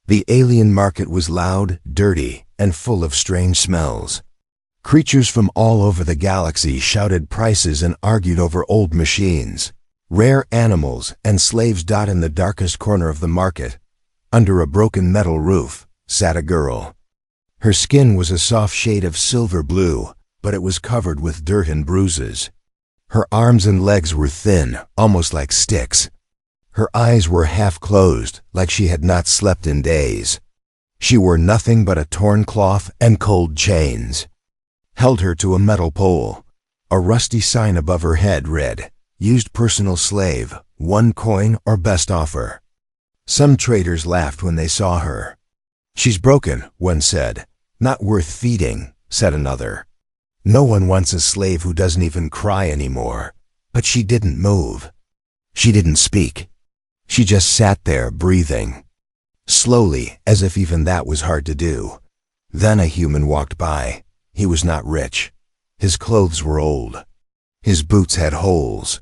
The alien market was loud, dirty, and full of strange smells. Creatures from all over the galaxy shouted prices and argued over old machines. Rare animals and slaves dot in the darkest corner of the market. Under a broken metal roof sat a girl. Her skin was a soft shade of silver blue, but it was covered with dirt and bruises. Her arms and legs were thin, almost like sticks. Her eyes were half closed, like she had not slept in days. She wore nothing but a torn cloth and cold chains. Held her to a metal pole. A rusty sign above her head read, "Used personal slave, 1 coin or best offer." Some traders laughed when they saw her. "She's broken," one said. "Not worth feeding," said another. "No one wants a slave who doesn't even cry anymore." But she didn't move. She didn't speak. She just sat there, breathing. Slowly, as if even that was hard to do. Then a human walked by. He was not rich. His clothes were old. His boots had holes.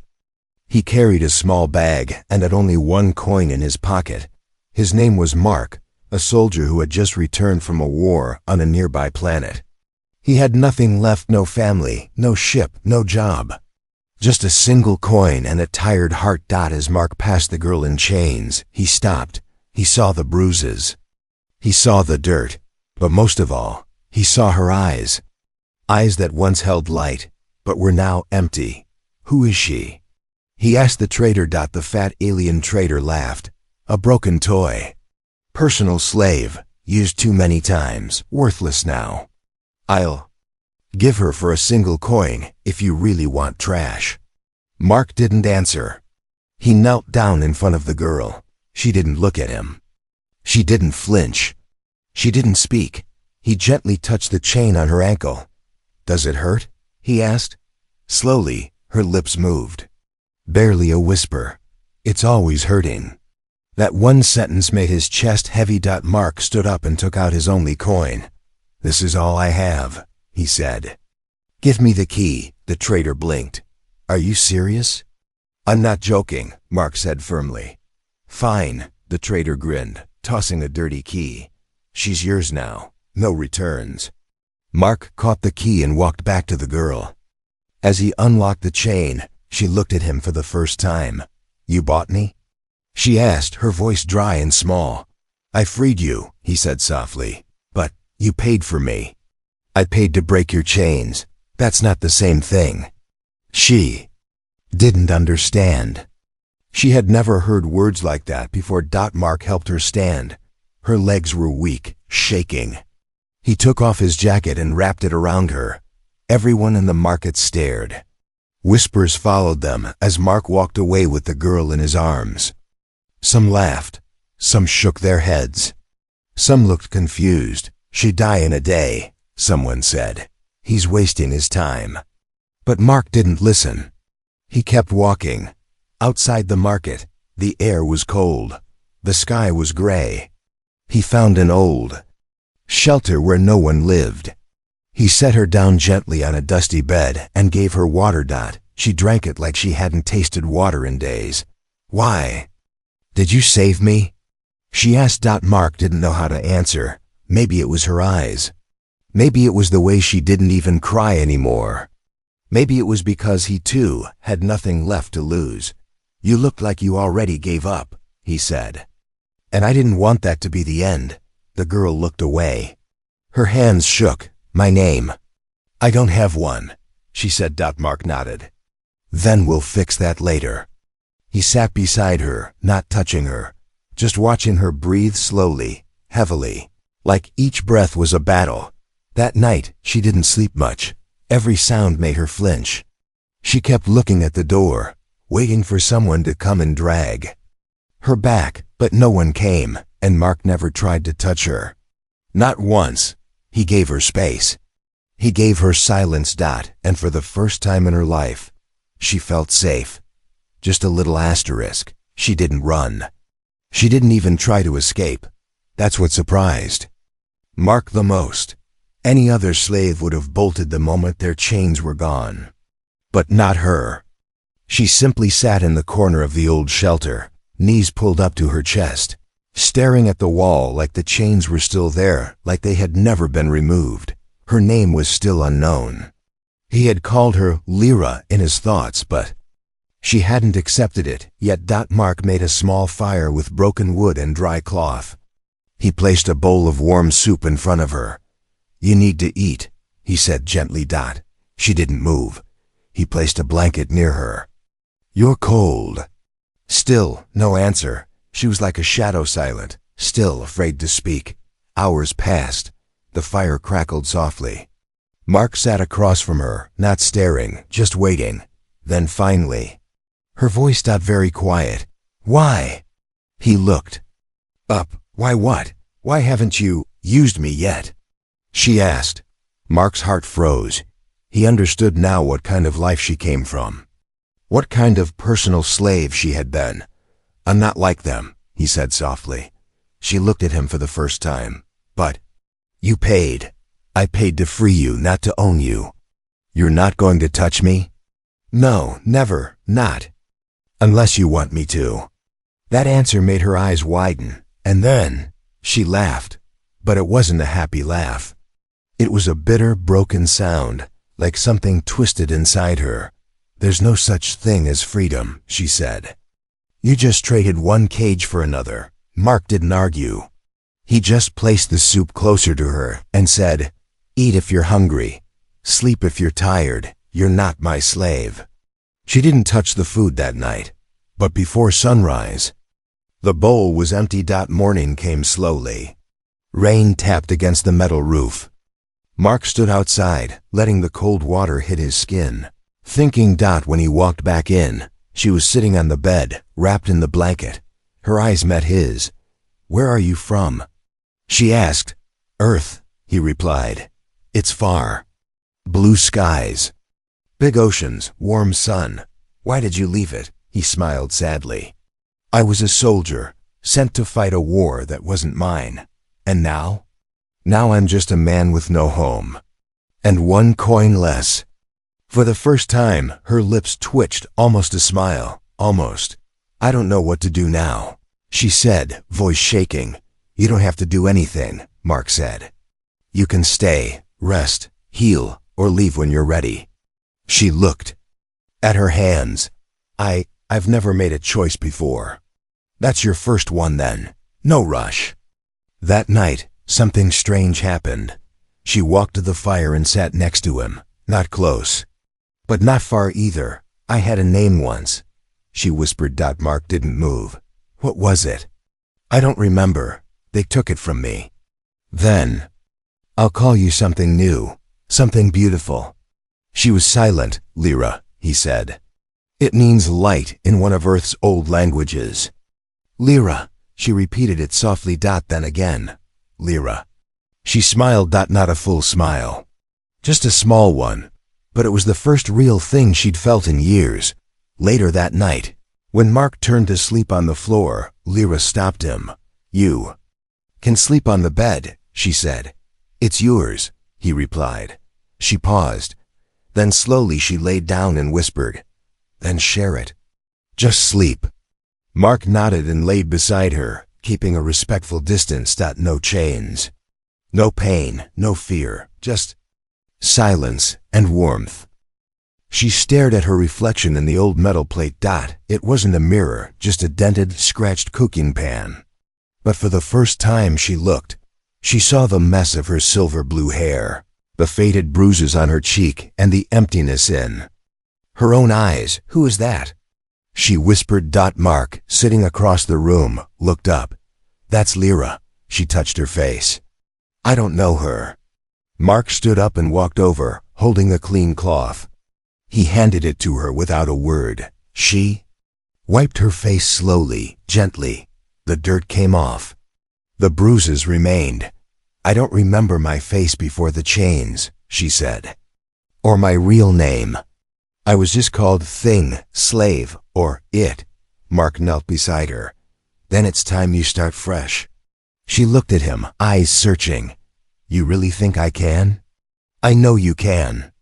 He carried a small bag and had only 1 coin in his pocket. His name was Mark, a soldier who had just returned from a war on a nearby planet. He had nothing left, no family, no ship, no job. Just a single coin and a tired heart. As Mark passed the girl in chains, he stopped. He saw the bruises. He saw the dirt. But most of all, he saw her eyes. Eyes that once held light, but were now empty. "Who is she?" he asked the trader. The fat alien trader laughed. "A broken toy. Personal slave, used too many times, worthless now. I'll give her for a single coin if you really want trash." Mark didn't answer. He knelt down in front of the girl. She didn't look at him. She didn't flinch. She didn't speak. He gently touched the chain on her ankle. "Does it hurt?" he asked. Slowly, her lips moved. Barely a whisper. "It's always hurting." That one sentence made his chest heavy. Mark stood up and took out his only coin. "This is all I have," he said. "Give me the key," the trader blinked. "Are you serious?" "I'm not joking," Mark said firmly. "Fine," the trader grinned, tossing a dirty key. "She's yours now. No returns." Mark caught the key and walked back to the girl. As he unlocked the chain, she looked at him for the first time. "You bought me?" she asked, her voice dry and small. "I freed you," he said softly. "But you paid for me." "I paid to break your chains. That's not the same thing." She didn't understand. She had never heard words like that before. Mark helped her stand. Her legs were weak, shaking. He took off his jacket and wrapped it around her. Everyone in the market stared. Whispers followed them as Mark walked away with the girl in his arms. Some laughed. Some shook their heads. Some looked confused. "She'd die in a day," someone said. "He's wasting his time." But Mark didn't listen. He kept walking. Outside the market, the air was cold. The sky was gray. He found an old shelter where no one lived. He set her down gently on a dusty bed and gave her water. She drank it like she hadn't tasted water in days. "Why did you save me?" she asked. Mark didn't know how to answer. Maybe it was her eyes. Maybe it was the way she didn't even cry anymore. Maybe it was because he too had nothing left to lose. "You looked like you already gave up," he said. "And I didn't want that to be the end." The girl looked away. Her hands shook. "My name?" "I don't have one," she said. Mark nodded. "Then we'll fix that later." He sat beside her, not touching her, just watching her breathe slowly, heavily, like each breath was a battle. That night, she didn't sleep much. Every sound made her flinch. She kept looking at the door, waiting for someone to come and drag her back, but no one came, and Mark never tried to touch her. Not once. He gave her space. He gave her silence. And for the first time in her life, she felt safe. Just a little asterisk. She didn't run. She didn't even try to escape. That's what surprised Mark the most. Any other slave would have bolted the moment their chains were gone. But not her. She simply sat in the corner of the old shelter, knees pulled up to her chest, staring at the wall like the chains were still there, like they had never been removed. Her name was still unknown. He had called her Lyra in his thoughts, but she hadn't accepted it, yet. Mark made a small fire with broken wood and dry cloth. He placed a bowl of warm soup in front of her. "You need to eat," he said gently. She didn't move. He placed a blanket near her. "You're cold." Still, no answer. She was like a shadow, silent, still afraid to speak. Hours passed. The fire crackled softly. Mark sat across from her, not staring, just waiting. Then finally, her voice got very quiet. "Why?" He looked up. "Why what? Why haven't you used me yet?" she asked. Mark's heart froze. He understood now what kind of life she came from. What kind of personal slave she had been. "I'm not like them," he said softly. She looked at him for the first time. "But you paid. I paid to free you, not to own you. You're not going to touch me?" "No, never, not. Unless you want me to." That answer made her eyes widen, and then she laughed. But it wasn't a happy laugh. It was a bitter, broken sound, like something twisted inside her. "There's no such thing as freedom," she said. "You just traded one cage for another." Mark didn't argue. He just placed the soup closer to her and said, "Eat if you're hungry. Sleep if you're tired. You're not my slave." She didn't touch the food that night. But before sunrise, the bowl was empty. Morning came slowly. Rain tapped against the metal roof. Mark stood outside, letting the cold water hit his skin. Thinking. When he walked back in, she was sitting on the bed, wrapped in the blanket. Her eyes met his. "Where are you from?" she asked. "Earth," he replied. "It's far. Blue skies. Big oceans, warm sun. Why did you leave it?" He smiled sadly. "I was a soldier, sent to fight a war that wasn't mine. And now? Now I'm just a man with no home. And one coin less." For the first time, her lips twitched, almost a smile. "Almost. I don't know what to do now," she said, voice shaking. "You don't have to do anything," Mark said. "You can stay, rest, heal, or leave when you're ready." She looked at her hands. I've never made a choice before." "That's your first one then. No rush." That night, something strange happened. She walked to the fire and sat next to him, not close, but not far either. "I had a name once," she whispered. Mark didn't move. "What was it?" "I don't remember. They took it from me." "Then I'll call you something new, something beautiful." She was silent. "Lyra," he said. "It means light in one of Earth's old languages." "Lyra," she repeated it softly. Then again, "Lyra." She smiled. Not a full smile, just a small one, but it was the first real thing she'd felt in years. Later that night, when Mark turned to sleep on the floor, Lyra stopped him. "You can sleep on the bed," she said. "It's yours," he replied. She paused. Then slowly she laid down and whispered, "Then share it. Just sleep." Mark nodded and laid beside her, keeping a respectful distance. No chains, no pain, no fear, just silence and warmth. She stared at her reflection in the old metal plate. It wasn't a mirror, just a dented, scratched cooking pan. But for the first time she looked. She saw the mess of her silver blue hair, the faded bruises on her cheek, and the emptiness in her own eyes. "Who is that?" she whispered. Mark, sitting across the room, looked up. "That's Lyra." She touched her face. "I don't know her." Mark stood up and walked over, holding a clean cloth. He handed it to her without a word. She wiped her face slowly, gently. The dirt came off. The bruises remained. "I don't remember my face before the chains," she said. "Or my real name. I was just called Thing, Slave, or It." Mark knelt beside her. "Then it's time you start fresh." She looked at him, eyes searching. "You really think I can?" "I know you can."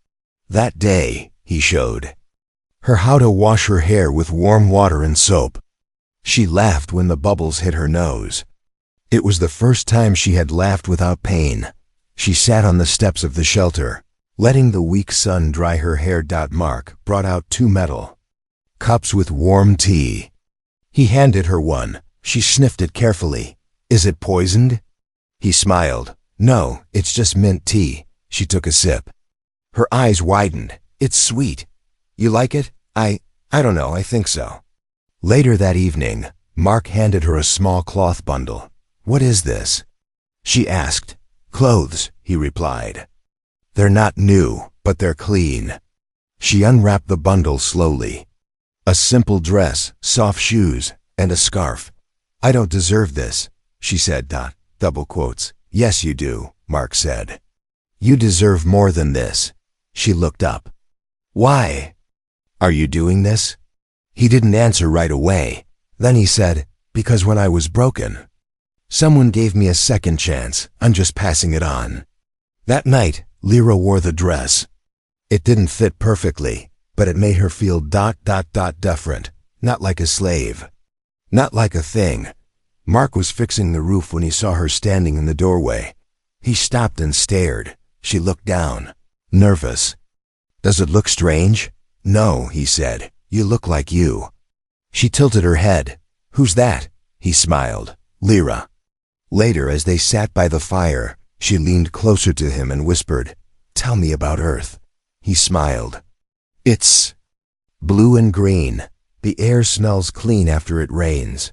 That day, he showed her how to wash her hair with warm water and soap. She laughed when the bubbles hit her nose. It was the first time she had laughed without pain. She sat on the steps of the shelter, letting the weak sun dry her hair. Mark brought out 2 metal cups with warm tea. He handed her one. She sniffed it carefully. Is it poisoned? He smiled. No, it's just mint tea. She took a sip. Her eyes widened. It's sweet. You like it? I don't know, I think so. Later that evening, Mark handed her a small cloth bundle. What is this? She asked. Clothes, he replied. They're not new, but they're clean. She unwrapped the bundle slowly. A simple dress, soft shoes, and a scarf. I don't deserve this, she said. Double quotes. Yes, you do, Mark said. You deserve more than this. She looked up. Why? Are you doing this? He didn't answer right away. Then he said, because when I was broken, someone gave me a second chance. I'm just passing it on. That night, Lyra wore the dress. It didn't fit perfectly, but it made her feel different, not like a slave, not like a thing. Mark was fixing the roof when he saw her standing in the doorway. He stopped and stared. She looked down, nervous. Does it look strange? No, he said. You look like you. She tilted her head. Who's that? He smiled. Lyra. Later, as they sat by the fire, she leaned closer to him and whispered, Tell me about Earth. He smiled. It's blue and green. The air smells clean after it rains.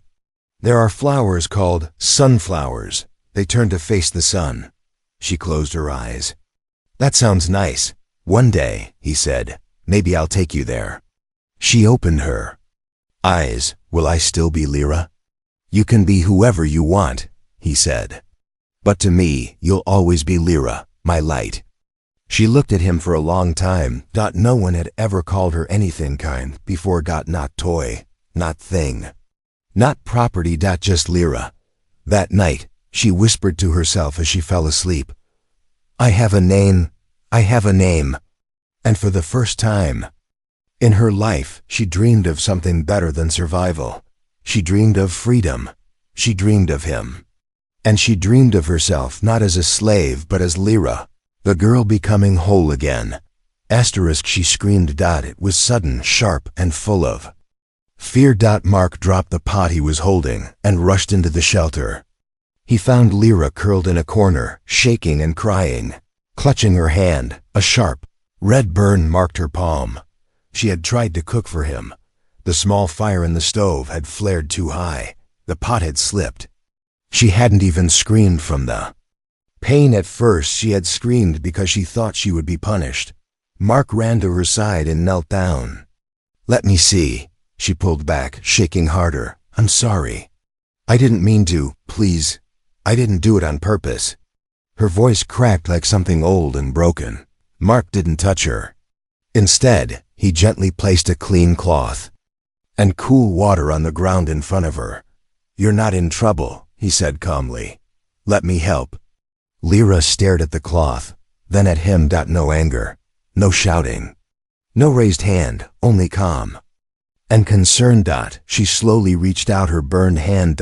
There are flowers called sunflowers. They turn to face the sun. She closed her eyes. That sounds nice. One day, he said, maybe I'll take you there. She opened her eyes. Will I still be Lyra? You can be whoever you want, he said. But to me, you'll always be Lyra, my light. She looked at him for a long time. No one had ever called her anything kind before. Not toy, not thing, not property. Just Lyra. That night, she whispered to herself as she fell asleep. I have a name. I have a name. And for the first time in her life, she dreamed of something better than survival. She dreamed of freedom. She dreamed of him. And she dreamed of herself not as a slave but as Lyra, the girl becoming whole again. Asterisk, she screamed. It was sudden, sharp, and full of fear. Mark dropped the pot he was holding and rushed into the shelter. He found Lyra curled in a corner, shaking and crying, clutching her hand. A sharp, red burn marked her palm. She had tried to cook for him. The small fire in the stove had flared too high. The pot had slipped. She hadn't even screamed from the pain at first. She had screamed because she thought she would be punished. Mark ran to her side and knelt down. Let me see. She pulled back, shaking harder. I'm sorry. I didn't mean to, please. I didn't do it on purpose. Her voice cracked like something old and broken. Mark didn't touch her. Instead, he gently placed a clean cloth and cool water on the ground in front of her. You're not in trouble, he said calmly. Let me help. Lyra stared at the cloth, then at him. No anger, no shouting, no raised hand, only calm and concern. She slowly reached out her burned hand.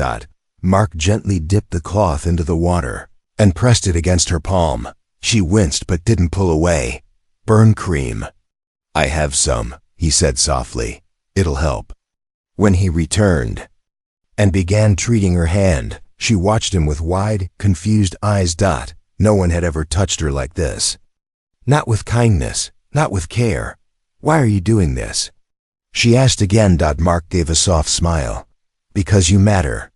Mark gently dipped the cloth into the water and pressed it against her palm. She winced but didn't pull away. Burn cream. I have some, he said softly. It'll help. When he returned and began treating her hand, she watched him with wide, confused eyes. No one had ever touched her like this. Not with kindness, not with care. Why are you doing this? She asked again. Mark gave a soft smile. Because you matter.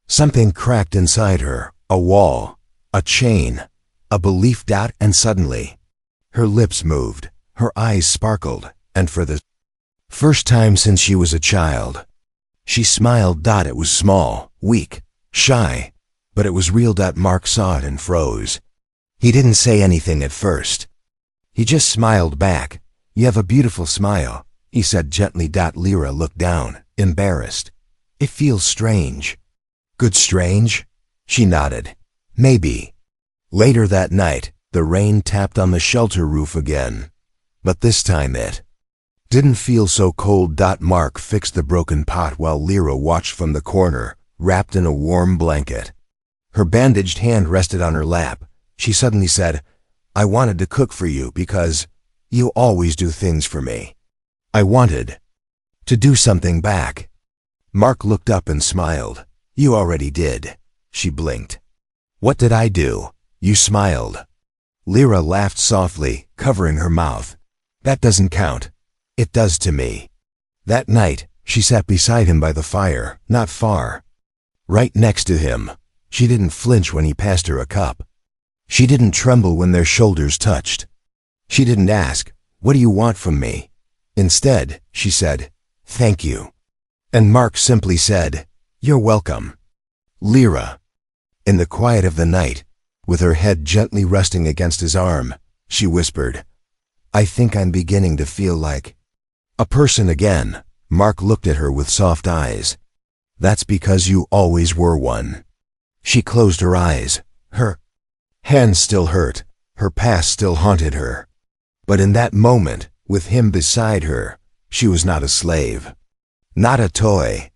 Something cracked inside her, a wall, a chain, a belief. And suddenly, her lips moved, her eyes sparkled, and for the first time since she was a child, she smiled. It was small, weak, shy, but it was real. Mark saw it and froze. He didn't say anything at first. He just smiled back. You have a beautiful smile, he said gently. Lyra looked down, embarrassed. It feels strange. Good strange? She nodded. Maybe. Later that night, the rain tapped on the shelter roof again. But this time it didn't feel so cold. Mark fixed the broken pot while Lyra watched from the corner, wrapped in a warm blanket. Her bandaged hand rested on her lap. She suddenly said, "I wanted to cook for you because you always do things for me. I wanted to do something back." Mark looked up and smiled. "You already did." She blinked. "What did I do?" "You smiled." Lyra laughed softly, covering her mouth. "That doesn't count." "It does to me." That night, she sat beside him by the fire, not far. Right next to him. She didn't flinch when he passed her a cup. She didn't tremble when their shoulders touched. She didn't ask, "What do you want from me?" Instead, she said, "Thank you." And Mark simply said, "You're welcome." Lyra. In the quiet of the night, with her head gently resting against his arm, she whispered, "I think I'm beginning to feel like a person again." Mark looked at her with soft eyes. "That's because you always were one." She closed her eyes. Her hands still hurt. Her past still haunted her. But in that moment, with him beside her, she was not a slave. Not a toy.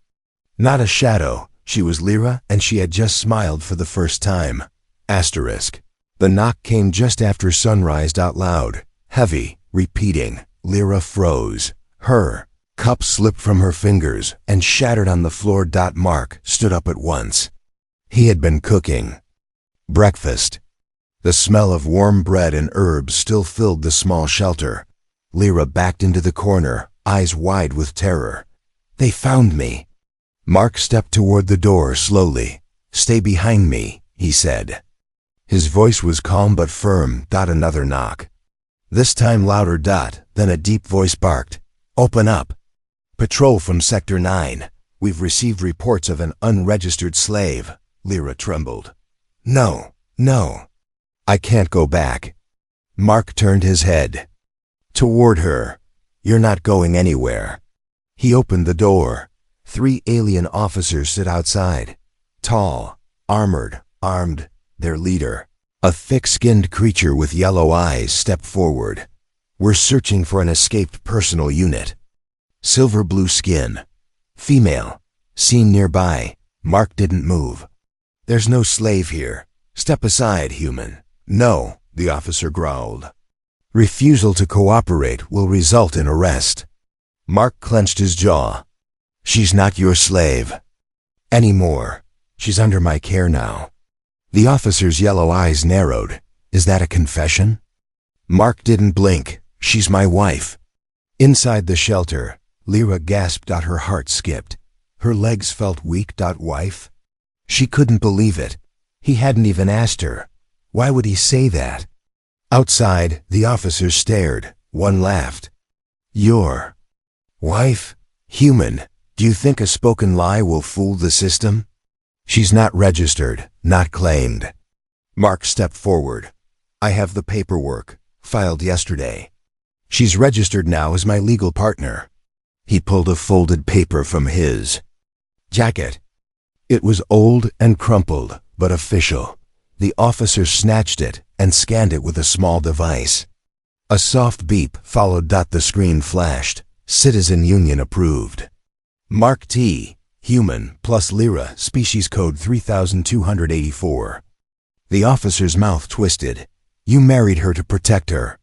Not a shadow. She was Lyra, and she had just smiled for the first time. Asterisk. The knock came just after sunrise out loud, heavy, repeating. Lyra froze. Her cup slipped from her fingers and shattered on the floor. Mark stood up at once. He had been cooking breakfast. The smell of warm bread and herbs still filled the small shelter. Lyra backed into the corner, eyes wide with terror. "They found me." Mark stepped toward the door slowly. "Stay behind me," he said. His voice was calm but firm. Another knock. This time louder. Then a deep voice barked, "Open up." "Patrol from Sector 9. We've received reports of an unregistered slave." Lyra trembled. "No, no. I can't go back." Mark turned his head toward her. "You're not going anywhere." He opened the door. 3 alien officers stood outside. Tall, armored, armed. Their leader, a thick-skinned creature with yellow eyes, stepped forward. "We're searching for an escaped personal unit. Silver blue skin. Female. Seen nearby." Mark didn't move. "There's no slave here. Step aside, human." "No," the officer growled. "Refusal to cooperate will result in arrest." Mark clenched his jaw. "She's not your slave anymore. She's under my care now." The officer's yellow eyes narrowed. "Is that a confession?" Mark didn't blink. "She's my wife." Inside the shelter, Lyra gasped. Her heart skipped. Her legs felt weak. Wife? She couldn't believe it. He hadn't even asked her. Why would he say that? Outside, the officers stared. One laughed. "Your wife? Human, do you think a spoken lie will fool the system?" "She's not registered, not claimed." Mark stepped forward. "I have the paperwork, filed yesterday. She's registered now as my legal partner." He pulled a folded paper from his jacket. It was old and crumpled, but official. The officer snatched it and scanned it with a small device. A soft beep followed. The screen flashed. "Citizen Union approved. Mark T. Human plus Lyra, species code 3284. The officer's mouth twisted. "You married her to protect her."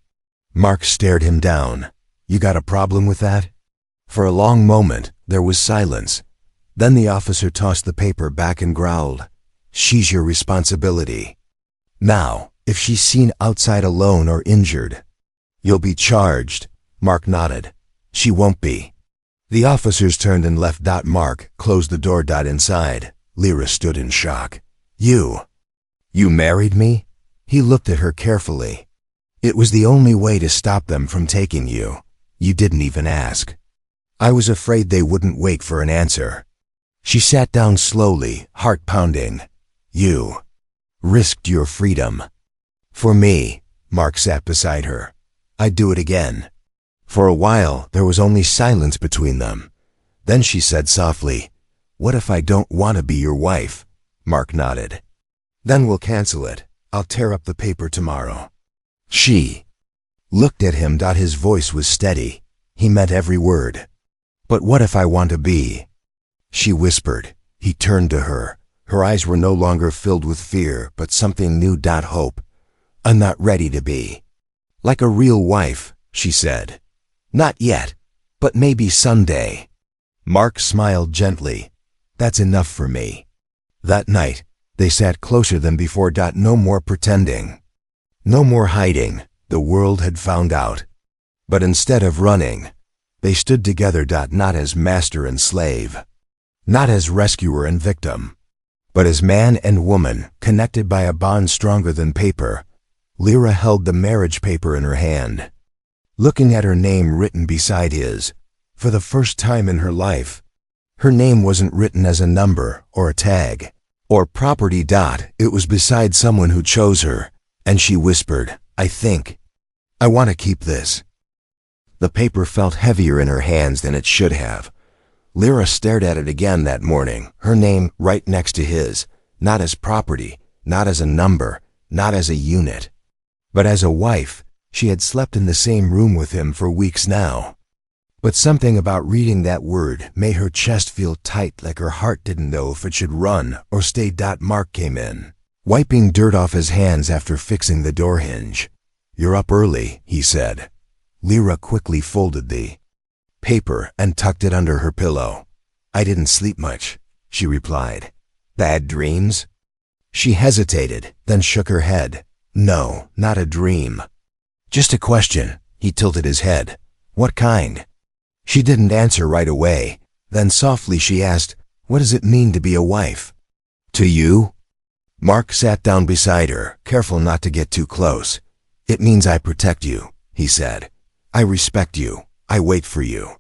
Mark stared him down. "You got a problem with that?" For a long moment, there was silence. Then the officer tossed the paper back and growled, "She's your responsibility. Now, if she's seen outside alone or injured, you'll be charged." Mark nodded. "She won't be." The officers turned and left. Mark closed the door. Inside, Lyra stood in shock. You married me?" He looked at her carefully. "It was the only way to stop them from taking you. You didn't even ask. I was afraid they wouldn't wait for an answer." She sat down slowly, heart pounding. "You risked your freedom. For me." Mark sat beside her. "I'd do it again." For a while, there was only silence between them. Then she said softly, "What if I don't want to be your wife?" Mark nodded. "Then we'll cancel it. I'll tear up the paper tomorrow." She looked at him. His voice was steady. He meant every word. "But what if I want to be?" She whispered. He turned to her. Her eyes were no longer filled with fear, but something new. Hope. I'm not ready to be like a real wife, she said. Not yet, but maybe someday. Mark smiled gently. That's enough for me. That night, they sat closer than before. No more pretending. No more hiding. The world had found out. But instead of running, they stood together. Not as master and slave. Not as rescuer and victim. But as man and woman, connected by a bond stronger than paper. Lyra held the marriage paper in her hand, looking at her name written beside his. For the first time in her life, her name wasn't written as a number or a tag or property. It was beside someone who chose her, and she whispered, I think I want to keep this. The paper felt heavier in her hands than it should have. Lyra stared at it again that morning, her name right next to his, not as property, not as a number, not as a unit, but as a wife. She had slept in the same room with him for weeks now. But something about reading that word made her chest feel tight, like her heart didn't know if it should run or stay. Mark came in, wiping dirt off his hands after fixing the door hinge. You're up early, he said. Lyra quickly folded the paper and tucked it under her pillow. I didn't sleep much, she replied. Bad dreams? She hesitated, then shook her head. No, not a dream. Just a question. He tilted his head. What kind? She didn't answer right away. Then softly she asked, what does it mean to be a wife? To you? Mark sat down beside her, careful not to get too close. It means I protect you, he said. I respect you. I wait for you.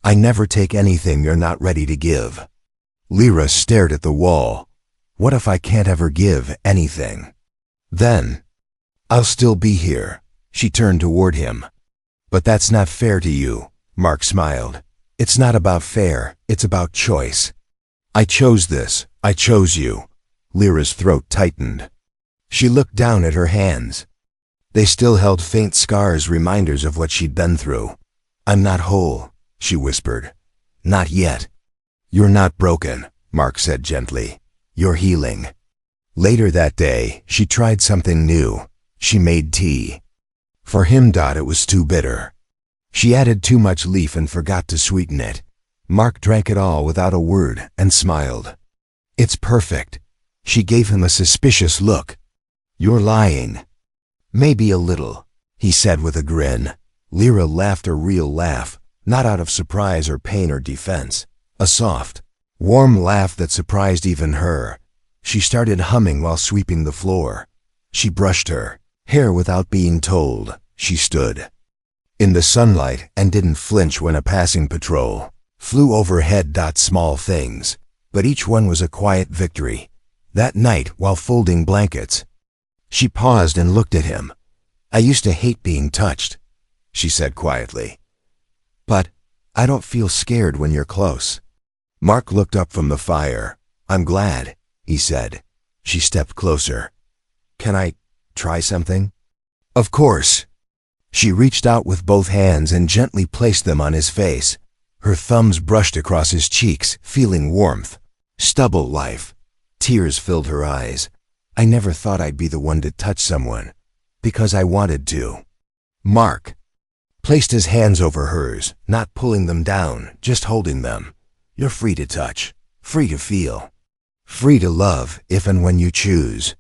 I never take anything you're not ready to give. Lyra stared at the wall. What if I can't ever give anything? Then I'll still be here. She turned toward him. But that's not fair to you, Mark smiled. It's not about fair, it's about choice. I chose this. I chose you. Lyra's throat tightened. She looked down at her hands. They still held faint scars, reminders of what she'd been through. I'm not whole, she whispered. Not yet. You're not broken, Mark said gently. You're healing. Later that day, she tried something new. She made tea. For him, it was too bitter. She added too much leaf and forgot to sweeten it. Mark drank it all without a word and smiled. It's perfect. She gave him a suspicious look. You're lying. Maybe a little, he said with a grin. Lyra laughed a real laugh, not out of surprise or pain or defense. A soft, warm laugh that surprised even her. She started humming while sweeping the floor. She brushed her hair without being told. She stood in the sunlight and didn't flinch when a passing patrol flew overhead. Small things, but each one was a quiet victory. That night, while folding blankets, she paused and looked at him. I used to hate being touched, she said quietly. But I don't feel scared when you're close. Mark looked up from the fire. I'm glad, he said. She stepped closer. Can I try something? Of course. She reached out with both hands and gently placed them on his face. Her thumbs brushed across his cheeks, feeling warmth. Stubble life. Tears filled her eyes. I never thought I'd be the one to touch someone, because I wanted to. Mark placed his hands over hers, not pulling them down, just holding them. You're free to touch, free to feel, free to love if and when you choose.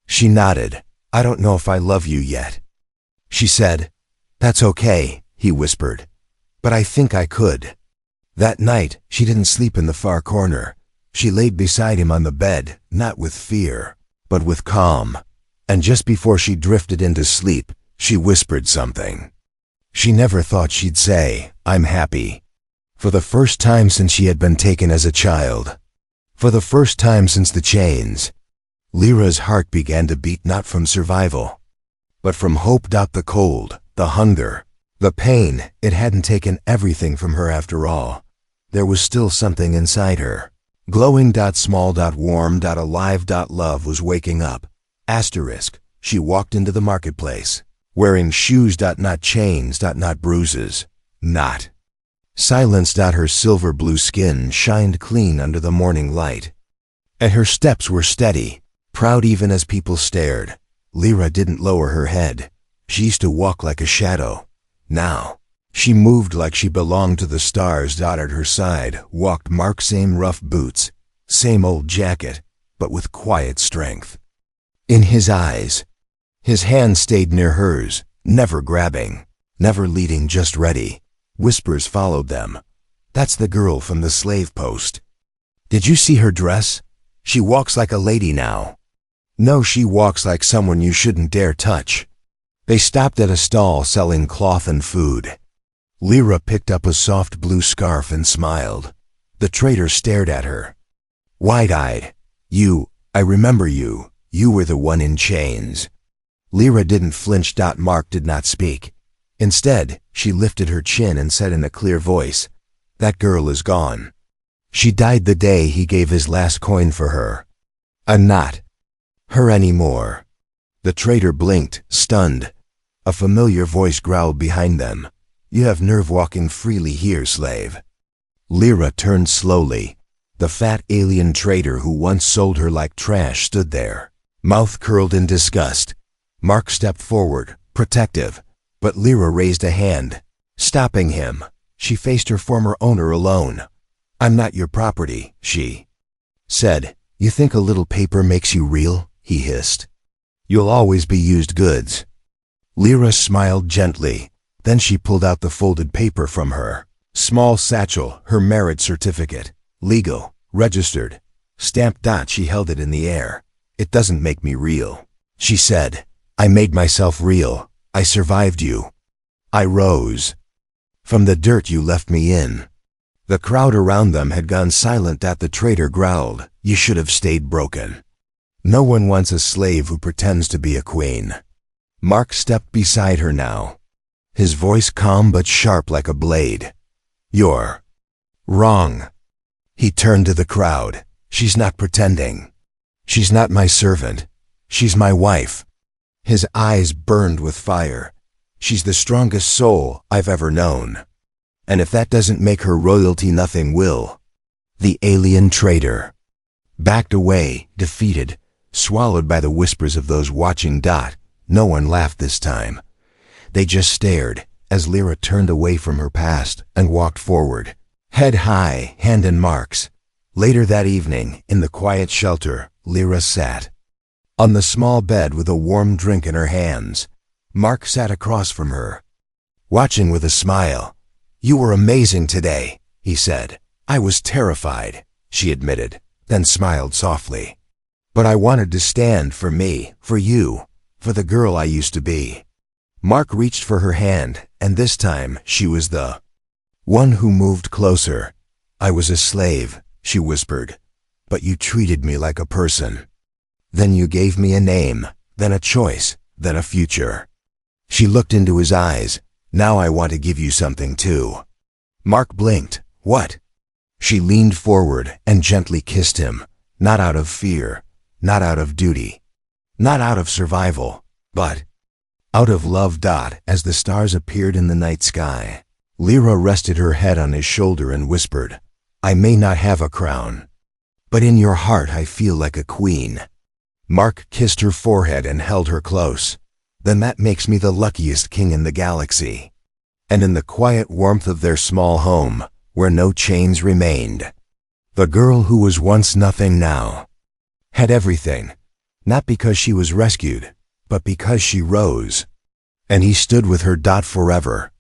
She nodded. I don't know if I love you yet. She said, That's okay, he whispered. But I think I could. That night, she didn't sleep in the far corner. She laid beside him on the bed, not with fear, but with calm. And just before she drifted into sleep, she whispered something she never thought she'd say. I'm happy. For the first time since she had been taken as a child. For the first time since the chains. Lyra's heart began to beat not from survival, but from hope. The cold, the hunger, the pain, it hadn't taken everything from her after all. There was still something inside her. Glowing. Small. Warm. Alive. Love was waking up. Asterisk. She walked into the marketplace, wearing shoes. Not chains. Not bruises. Not silence. Her silver blue skin shined clean under the morning light. And her steps were steady, proud even as people stared. Lyra didn't lower her head. She used to walk like a shadow. Now, she moved like she belonged to the stars dotted her side, walked Mark, same rough boots, same old jacket, but with quiet strength. In his eyes, his hand stayed near hers, never grabbing, never leading, just ready. Whispers followed them. That's the girl from the slave post. Did you see her dress? She walks like a lady now. No, she walks like someone you shouldn't dare touch. They stopped at a stall selling cloth and food. Lyra picked up a soft blue scarf and smiled. The trader stared at her. Wide-eyed. I remember you. You were the one in chains. Lyra didn't flinch. Mark did not speak. Instead, she lifted her chin and said in a clear voice, "That girl is gone. She died the day he gave his last coin for her. I'm not her anymore." The trader blinked, stunned. A familiar voice growled behind them. "You have nerve walking freely here, slave." Lyra turned slowly. The fat alien trader who once sold her like trash stood there, mouth curled in disgust. Mark stepped forward, protective, but Lyra raised a hand, stopping him. She faced her former owner alone. "I'm not your property," she said. "You think a little paper makes you real?" he hissed. "You'll always be used goods." Lyra smiled gently. Then she pulled out the folded paper from her small satchel, her marriage certificate. Legal, registered, stamped. She held it in the air. "It doesn't make me real," she said. "I made myself real. I survived you. I rose from the dirt you left me in." The crowd around them had gone silent. The trader growled, "You should have stayed broken. No one wants a slave who pretends to be a queen." Mark stepped beside her now, his voice calm but sharp like a blade. "You're wrong." He turned to the crowd. "She's not pretending. She's not my servant. She's my wife." His eyes burned with fire. "She's the strongest soul I've ever known. And if that doesn't make her royalty, nothing will." The alien trader backed away, defeated, swallowed by the whispers of those watching. No one laughed this time. They just stared as Lyra turned away from her past and walked forward, head high, hand in Mark's. Later that evening, in the quiet shelter, Lyra sat on the small bed with a warm drink in her hands. Mark sat across from her, watching with a smile. "You were amazing today," he said. "I was terrified," she admitted, then smiled softly. "But I wanted to stand for me, for you, for the girl I used to be." Mark reached for her hand, and this time she was the one who moved closer. "I was a slave," she whispered, "but you treated me like a person. Then you gave me a name, then a choice, then a future." She looked into his eyes. "Now I want to give you something too." Mark blinked. "What?" She leaned forward and gently kissed him, not out of fear, not out of duty, not out of survival, but out of love. As the stars appeared in the night sky, Lyra rested her head on his shoulder and whispered, "I may not have a crown, but in your heart I feel like a queen." Mark kissed her forehead and held her close. "Then that makes me the luckiest king in the galaxy." And in the quiet warmth of their small home, where no chains remained, the girl who was once nothing now had everything, not because she was rescued, but because she rose. And he stood with her. Forever.